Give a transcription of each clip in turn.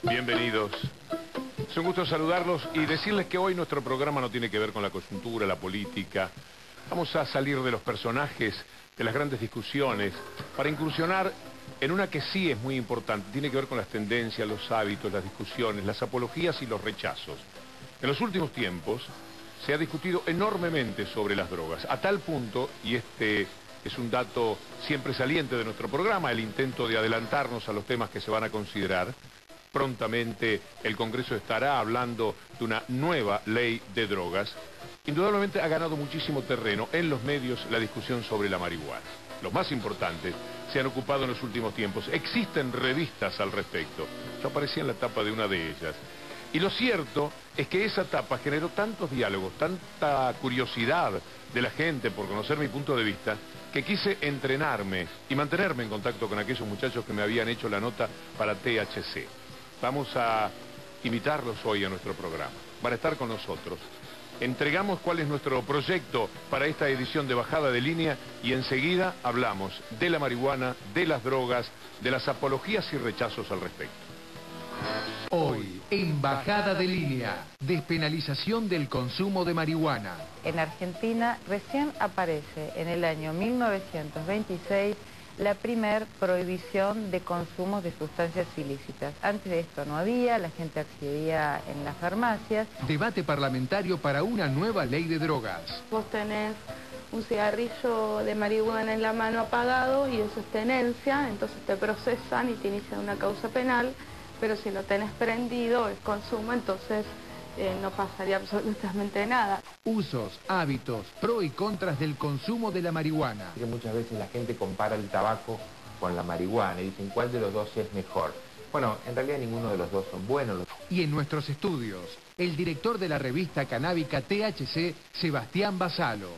Bienvenidos. Es un gusto saludarlos y decirles que hoy nuestro programa no tiene que ver con la coyuntura, la política. Vamos a salir de los personajes, de las grandes discusiones, para incursionar en una que sí es muy importante. Tiene que ver con las tendencias, los hábitos, las discusiones, las apologías y los rechazos. En los últimos tiempos se ha discutido enormemente sobre las drogas, a tal punto, y este es un dato siempre saliente de nuestro programa, el intento de adelantarnos a los temas que se van a considerar. Prontamente el Congreso estará hablando de una nueva ley de drogas. Indudablemente ha ganado muchísimo terreno en los medios la discusión sobre la marihuana. Los más importantes se han ocupado en los últimos tiempos. Existen revistas al respecto. Yo aparecí en la tapa de una de ellas. Y lo cierto es que esa etapa generó tantos diálogos, tanta curiosidad de la gente por conocer mi punto de vista, que quise entrenarme y mantenerme en contacto con aquellos muchachos que me habían hecho la nota para THC. Vamos a invitarlos hoy a nuestro programa. Van a estar con nosotros. Entregamos cuál es nuestro proyecto para esta edición de Bajada de Línea y enseguida hablamos de la marihuana, de las drogas, de las apologías y rechazos al respecto. Hoy, en Bajada de Línea, despenalización del consumo de marihuana. En Argentina recién aparece en el año 1926 la primer prohibición de consumo de sustancias ilícitas. Antes de esto no había, la gente accedía en las farmacias. Debate parlamentario para una nueva ley de drogas. Vos tenés un cigarrillo de marihuana en la mano apagado y eso es tenencia, entonces te procesan y te inician una causa penal, pero si lo tenés prendido, es consumo, entonces no pasaría absolutamente nada. Usos, hábitos, pros y contras del consumo de la marihuana. Que muchas veces la gente compara el tabaco con la marihuana y dicen cuál de los dos es mejor. Bueno, en realidad ninguno de los dos son buenos. Y en nuestros estudios, el director de la revista canábica THC, Sebastián Basalo.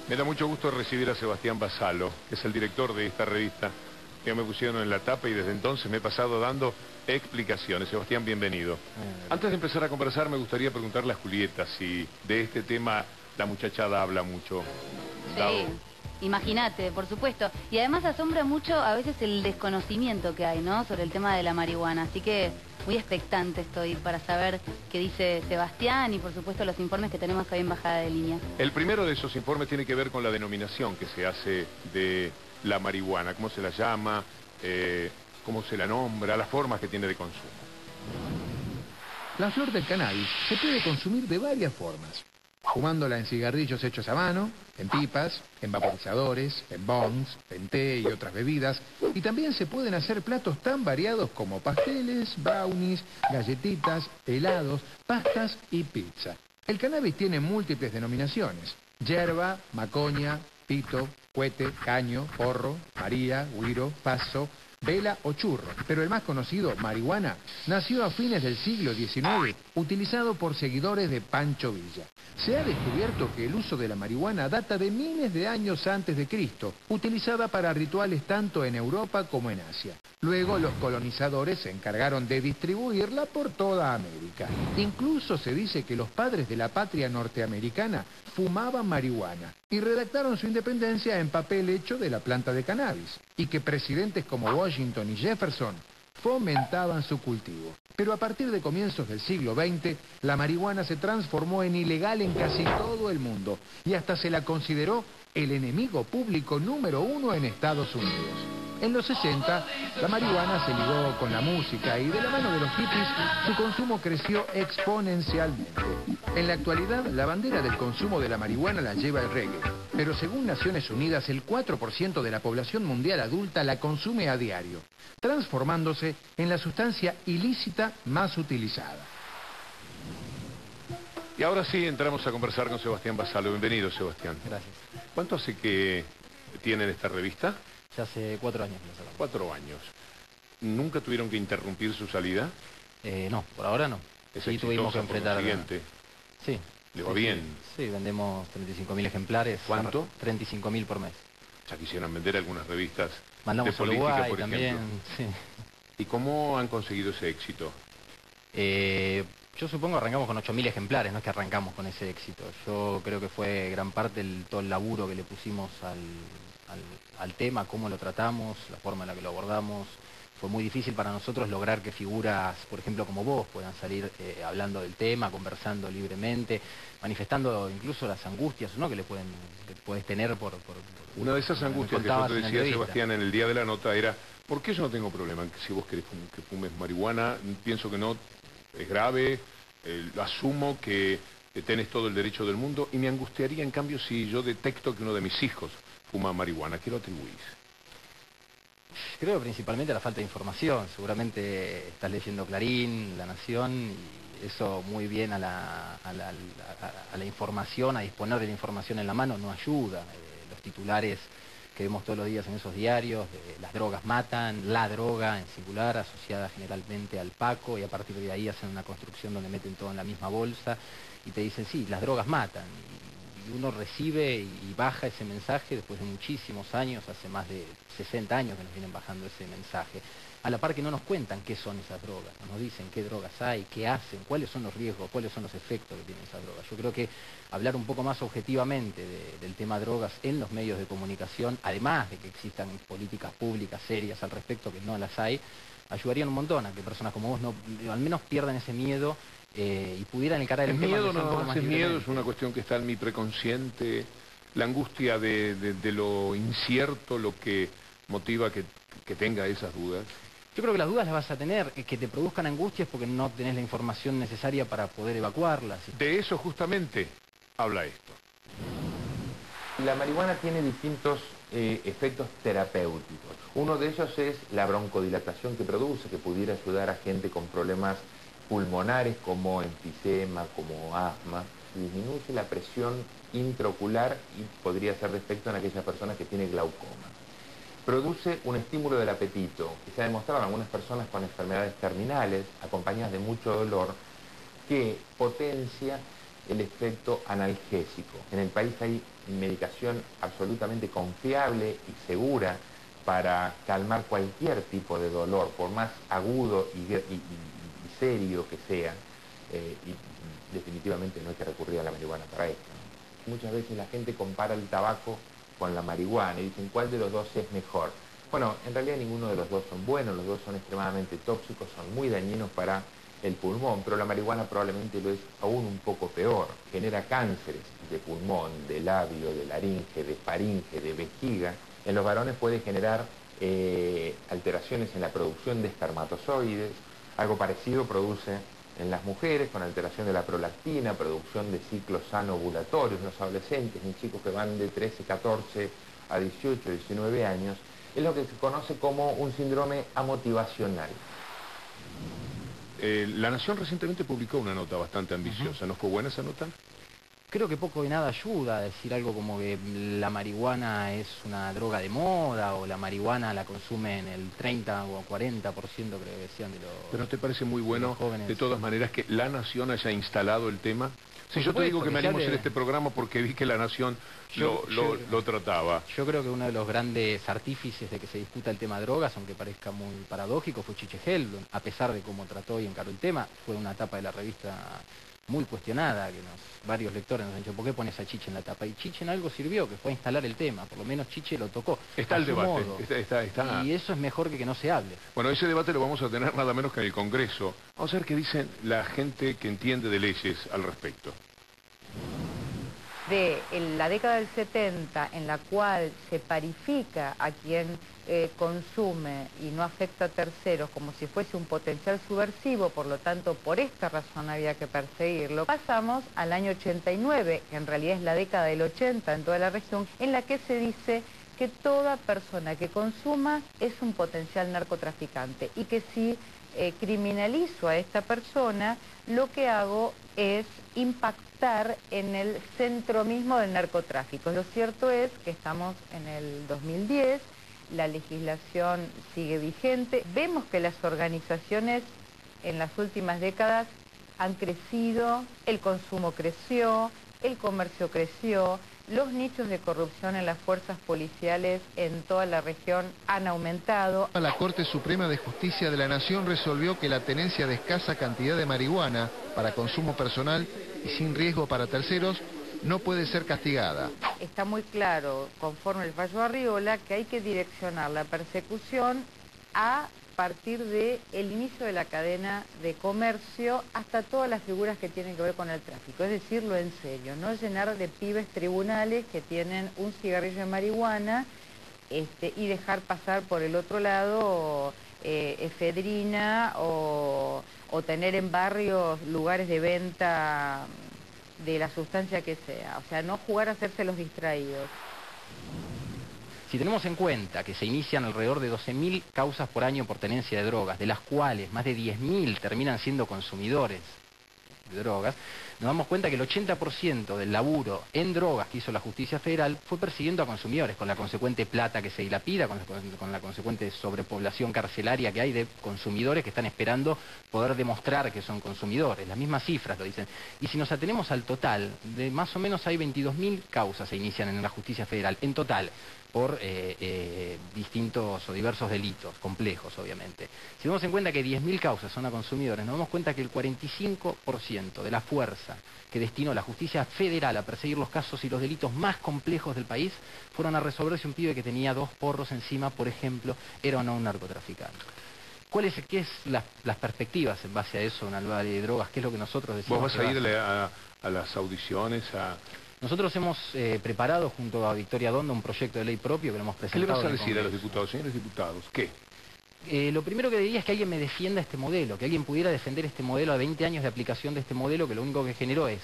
Me da mucho gusto recibir a Sebastián Basalo, que es el director de esta revista, que me pusieron en la tapa y desde entonces me he pasado dando explicaciones. Sebastián, bienvenido. Antes de empezar a conversar, me gustaría preguntarle a Julieta si de este tema la muchachada habla mucho. Sí, imagínate, por supuesto. Y además asombra mucho a veces el desconocimiento que hay, ¿no?, sobre el tema de la marihuana. Así que muy expectante estoy para saber qué dice Sebastián y por supuesto los informes que tenemos hoy en Bajada de Línea. El primero de esos informes tiene que ver con la denominación que se hace de la marihuana, cómo se la llama, cómo se la nombra, las formas que tiene de consumo. La flor del cannabis se puede consumir de varias formas. Fumándola en cigarrillos hechos a mano, en pipas, en vaporizadores, en bongs, en té y otras bebidas. Y también se pueden hacer platos tan variados como pasteles, brownies, galletitas, helados, pastas y pizza. El cannabis tiene múltiples denominaciones: yerba, macoña, pito, cohete, caño, porro, maría, güiro, paso, vela o churro. Pero el más conocido, marihuana, nació a fines del siglo XIX, utilizado por seguidores de Pancho Villa. Se ha descubierto que el uso de la marihuana data de miles de años antes de Cristo, utilizada para rituales tanto en Europa como en Asia. Luego los colonizadores se encargaron de distribuirla por toda América. Incluso se dice que los padres de la patria norteamericana fumaban marihuana y redactaron su independencia en papel hecho de la planta de cannabis, y que presidentes como Washington y Jefferson fomentaban su cultivo. Pero a partir de comienzos del siglo XX, la marihuana se transformó en ilegal en casi todo el mundo y hasta se la consideró el enemigo público número 1 en Estados Unidos. En los 60, la marihuana se ligó con la música y de la mano de los hippies, su consumo creció exponencialmente. En la actualidad, la bandera del consumo de la marihuana la lleva el reggae, pero según Naciones Unidas, el 4% de la población mundial adulta la consume a diario, transformándose en la sustancia ilícita más utilizada. Y ahora sí entramos a conversar con Sebastián Basalo. Bienvenido, Sebastián. Gracias. ¿Cuánto hace que tienen esta revista? Ya hace 4 años que lo sacamos. 4 años. ¿Nunca tuvieron que interrumpir su salida? No, por ahora no. Es Sí, tuvimos que exitosa, por enfrentar... consiguiente. Sí. Le va Sí, bien. Sí, vendemos 35.000 ejemplares. ¿Cuánto? 35.000 por mes. Ya quisieran vender algunas revistas Mandamos de a política, Uruguay por también. ejemplo. Sí. ¿Y cómo han conseguido ese éxito? Yo supongo arrancamos con 8.000 ejemplares, no es que arrancamos con ese éxito. Yo creo que fue gran parte todo el laburo que le pusimos al tema, cómo lo tratamos, la forma en la que lo abordamos. Fue muy difícil para nosotros lograr que figuras, por ejemplo, como vos, puedan salir hablando del tema, conversando libremente, manifestando incluso las angustias, ¿no?, que puedes tener por Una de esas me angustias que yo contabas te en la decía, entrevista. Sebastián, en el día de la nota era, ¿por qué yo no tengo problema en que si vos querés que fumes marihuana? Pienso que no, es grave, asumo que tenés todo el derecho del mundo y me angustiaría en cambio si yo detecto que uno de mis hijos fuma marihuana. ¿Qué lo atribuís? Creo principalmente la falta de información. Seguramente estás leyendo Clarín, La Nación, y eso muy bien a la información, a disponer de la información en la mano, no ayuda. Los titulares que vemos todos los días en esos diarios, de las drogas matan, la droga en singular, asociada generalmente al Paco, y a partir de ahí hacen una construcción donde meten todo en la misma bolsa, y te dicen, sí, las drogas matan. Y uno recibe y baja ese mensaje después de muchísimos años, hace más de 60 años que nos vienen bajando ese mensaje. A la par que no nos cuentan qué son esas drogas, no nos dicen qué drogas hay, qué hacen, cuáles son los riesgos, cuáles son los efectos que tienen esas drogas. Yo creo que hablar un poco más objetivamente del tema drogas en los medios de comunicación, además de que existan políticas públicas serias al respecto, que no las hay, ayudarían un montón a que personas como vos no, al menos pierdan ese miedo y pudieran encarar el tema. Miedo de ser un no poco más es miedo, libremente. es una cuestión que está en mi preconsciente, la angustia de lo incierto, lo que motiva que tenga esas dudas. Yo creo que las dudas las vas a tener, que te produzcan angustias porque no tenés la información necesaria para poder evacuarlas. De eso justamente habla esto. La marihuana tiene distintos efectos terapéuticos. Uno de ellos es la broncodilatación que produce, que pudiera ayudar a gente con problemas pulmonares como enfisema, como asma. Disminuye la presión intraocular y podría ser de efecto en aquellas personas que tienen glaucoma. Produce un estímulo del apetito, que se ha demostrado en algunas personas con enfermedades terminales, acompañadas de mucho dolor, que potencia el efecto analgésico. En el país hay medicación absolutamente confiable y segura para calmar cualquier tipo de dolor, por más agudo y serio que sea, y definitivamente no hay que recurrir a la marihuana para esto. Muchas veces la gente compara el tabaco con la marihuana y dicen, ¿cuál de los dos es mejor? Bueno, en realidad ninguno de los dos son buenos, los dos son extremadamente tóxicos, son muy dañinos para el pulmón, pero la marihuana probablemente lo es aún un poco peor. Genera cánceres de pulmón, de labio, de laringe, de faringe, de vejiga. En los varones puede generar alteraciones en la producción de espermatozoides. Algo parecido produce en las mujeres, con alteración de la prolactina, producción de ciclos anovulatorios, los adolescentes, en chicos que van de 13, 14 a 18, 19 años, es lo que se conoce como un síndrome amotivacional. La Nación recientemente publicó una nota bastante ambiciosa. ¿No fue buena esa nota? Creo que poco y nada ayuda a decir algo como que la marihuana es una droga de moda o la marihuana la consumen el 30 o 40%, creo que decían de los ¿Pero no te parece muy bueno, jóvenes? de todas maneras, que La Nación haya instalado el tema? Si Por yo te digo supuesto, que me que animo a se hacer hable- este programa porque vi que La Nación Yo- lo trataba. Yo creo que uno de los grandes artífices de que se discuta el tema drogas, aunque parezca muy paradójico, fue Chiche Helblum. A pesar de cómo trató y encaró el tema, fue una tapa de la revista muy cuestionada, que varios lectores nos han dicho, ¿por qué pones a Chiche en la tapa? Y Chiche en algo sirvió, que fue a instalar el tema, por lo menos Chiche lo tocó. Está a el su debate, modo. está. Y eso es mejor que no se hable. Bueno, ese debate lo vamos a tener nada menos que en el Congreso. Vamos a ver qué dicen la gente que entiende de leyes al respecto. De la década del 70, en la cual se parifica a quien consume y no afecta a terceros como si fuese un potencial subversivo, por lo tanto por esta razón había que perseguirlo, pasamos al año 89, que en realidad es la década del 80 en toda la región, en la que se dice que toda persona que consuma es un potencial narcotraficante y que si criminalizo a esta persona, lo que hago es impactar en el centro mismo del narcotráfico. Lo cierto es que estamos en el 2010, la legislación sigue vigente, vemos que las organizaciones en las últimas décadas han crecido, el consumo creció, el comercio creció, los nichos de corrupción en las fuerzas policiales en toda la región han aumentado. La Corte Suprema de Justicia de la Nación resolvió que la tenencia de escasa cantidad de marihuana para consumo personal y sin riesgo para terceros no puede ser castigada. Está muy claro, conforme el fallo Arriola, que hay que direccionar la persecución a partir del inicio de la cadena de comercio hasta todas las figuras que tienen que ver con el tráfico, es decirlo en serio, no llenar de pibes tribunales que tienen un cigarrillo de marihuana y dejar pasar por el otro lado efedrina o tener en barrios lugares de venta de la sustancia que sea, o sea, no jugar a hacerse los distraídos. Si tenemos en cuenta que se inician alrededor de 12.000 causas por año por tenencia de drogas, de las cuales más de 10.000 terminan siendo consumidores de drogas, nos damos cuenta que el 80% del laburo en drogas que hizo la justicia federal fue persiguiendo a consumidores, con la consecuente plata que se dilapida, con la consecuente sobrepoblación carcelaria que hay de consumidores que están esperando poder demostrar que son consumidores. Las mismas cifras lo dicen. Y si nos atenemos al total, de más o menos hay 22.000 causas se inician en la justicia federal, en total, por distintos o diversos delitos, complejos obviamente. Si tenemos en cuenta que 10.000 causas son a consumidores, nos damos cuenta que el 45% de la fuerza que destinó la justicia federal a perseguir los casos y los delitos más complejos del país fueron a resolver si un pibe que tenía 2 porros encima, por ejemplo, era o no un narcotraficante. ¿Qué es las perspectivas en base a eso en el área de drogas? ¿Qué es lo que nosotros decimos? ¿Vos vas a ir a las audiciones, Nosotros hemos preparado junto a Victoria Donda un proyecto de ley propio que lo hemos presentado. ¿Qué le vas a decir a los diputados? Señores diputados, ¿qué? Lo primero que diría es que alguien me defienda este modelo, que alguien pudiera defender este modelo a 20 años de aplicación de este modelo, que lo único que generó es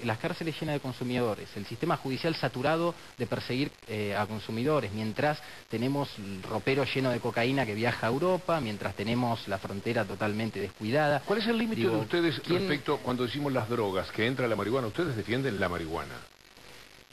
las cárceles llenas de consumidores, el sistema judicial saturado de perseguir a consumidores, mientras tenemos el ropero lleno de cocaína que viaja a Europa, mientras tenemos la frontera totalmente descuidada. ¿Cuál es el límite de ustedes respecto cuando decimos las drogas, que entra la marihuana? Ustedes defienden la marihuana.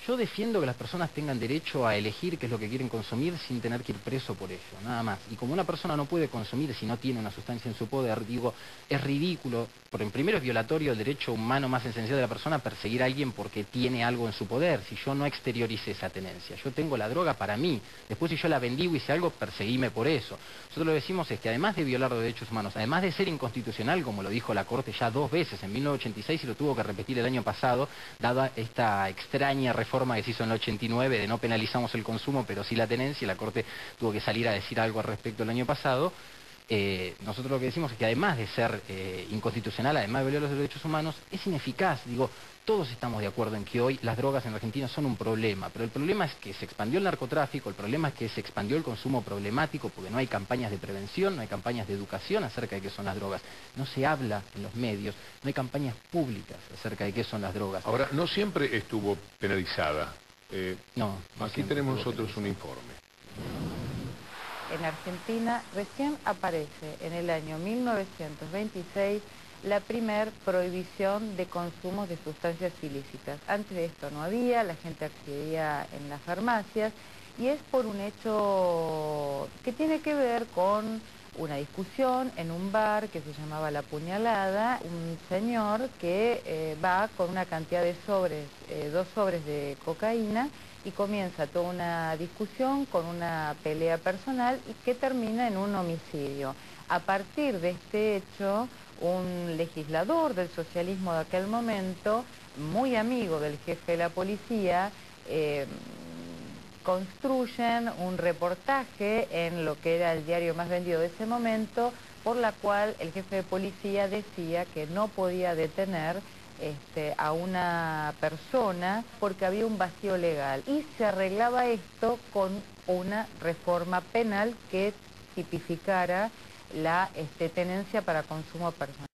Yo defiendo que las personas tengan derecho a elegir qué es lo que quieren consumir sin tener que ir preso por ello, nada más. Y como una persona no puede consumir si no tiene una sustancia en su poder, digo, es ridículo, porque primero es violatorio el derecho humano más esencial de la persona perseguir a alguien porque tiene algo en su poder, si yo no exterioricé esa tenencia. Yo tengo la droga para mí, después si yo la vendí o hice algo, perseguime por eso. Nosotros lo que decimos es que además de violar los derechos humanos, además de ser inconstitucional, como lo dijo la Corte ya 2 veces, en 1986 y lo tuvo que repetir el año pasado, dada esta extraña reforma que se hizo en el 89 de no penalizamos el consumo pero sí la tenencia, y la Corte tuvo que salir a decir algo al respecto el año pasado. Nosotros lo que decimos es que además de ser inconstitucional, además de violar los derechos humanos, es ineficaz. Digo, todos estamos de acuerdo en que hoy las drogas en Argentina son un problema, pero el problema es que se expandió el narcotráfico, el problema es que se expandió el consumo problemático porque no hay campañas de prevención, no hay campañas de educación acerca de qué son las drogas, no se habla en los medios, no hay campañas públicas acerca de qué son las drogas. Ahora, no siempre estuvo penalizada. No aquí tenemos nosotros un informe. En Argentina recién aparece en el año 1926 la primer prohibición de consumos de sustancias ilícitas. Antes de esto no había, la gente accedía en las farmacias y es por un hecho que tiene que ver con una discusión en un bar que se llamaba La Puñalada, un señor que va con una cantidad de sobres, 2 sobres de cocaína, y comienza toda una discusión con una pelea personal y que termina en un homicidio. A partir de este hecho, un legislador del socialismo de aquel momento, muy amigo del jefe de la policía, construyen un reportaje en lo que era el diario más vendido de ese momento, por la cual el jefe de policía decía que no podía detener a una persona porque había un vacío legal, y se arreglaba esto con una reforma penal que tipificara la tenencia para consumo personal.